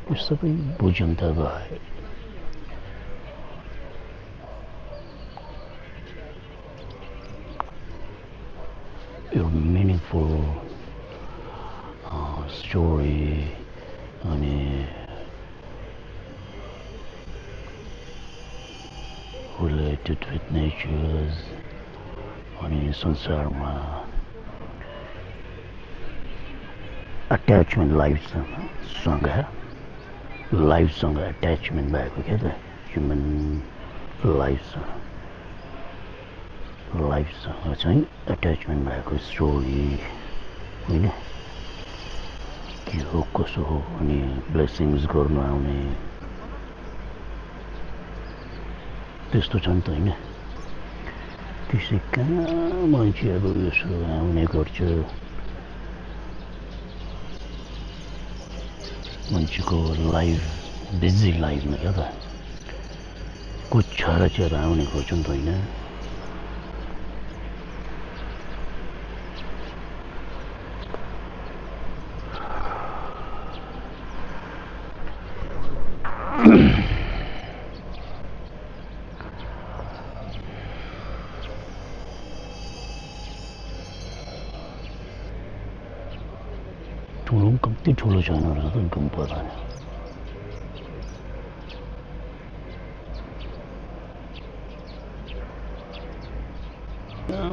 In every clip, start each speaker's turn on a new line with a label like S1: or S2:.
S1: यो सबै बुझ्यौँ त भयो your meaningful story अनि related with natures अनि संसारमा attachment लाइफसँग attachment भएको क्या त human लाइफसँग चाहिँ attachment भएको स्टोरी होइन के हो कसो हो अनि ब्लेसिङ्स गर्नु आउने त्यस्तो छ नि त होइन त्यसै कहाँ मान्छे अब यसो आउने गर्छ मान्छेको लाइफ बिजी लाइफमा क्या त कुछ र आउने गर्छ नि त होइन ठुलो कति ठुलो छैन रहेछ त इन्कम पता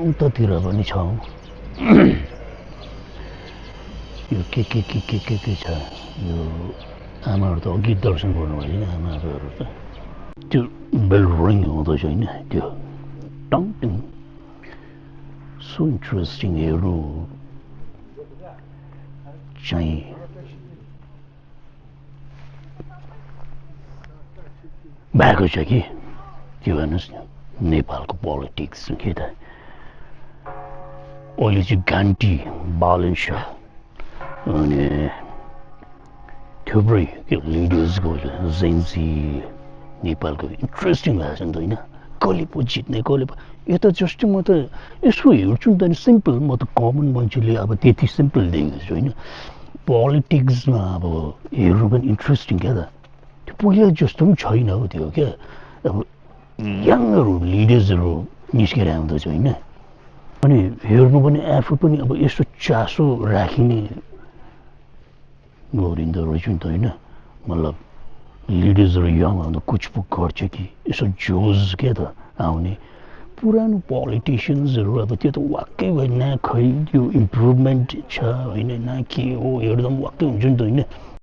S1: उतातिर पनि छ यो के छ यो आमाहरू त अघि दर्शन गर्नुभयो नि आमाहरू त त्यो बेल रिङ हुँदैछ होइन त्यो टङ टङ सो इन्ट्रेस्टिङ हेर्नु चाहिँ भएको छ कि के भन्नुहोस् न नेपालको पोलिटिक्स के त अहिले चाहिँ घान्टी बालन शाह अनि थुप्रै के लिडर्सको जेन्सी नेपालको इन्ट्रेस्टिङ भएको छ नि त होइन कसले पो जित्ने कसले पो यो त जस्तो म त यसो हेर्छु नि त सिम्पल म त कमन मान्छेले अब त्यति सिम्पल देखेको छु होइन पोलिटिक्समा अब हेर्नु पनि इन्ट्रेस्टिङ क्या त त्यो पहिला जस्तो पनि छैन हो त्यो क्या अब यङहरू लिडर्सहरू निस्केर आउँदैछ होइन अनि हेर्नु पनि आफू पनि अब यसो चासो राखिने गरिँदो रहेछ नि त होइन मतलब लिडर्सहरू यङ आउँदा कुछपुक गर्छ कि यसो जोस क्या त आउने पुरानो पोलिटिसियन्सहरू अब त्यो त वाक्कै भयो न खै त्यो इम्प्रुभमेन्ट छ होइन न के हो हेर्दा पनि वाक्कै हुन्छ नि त होइन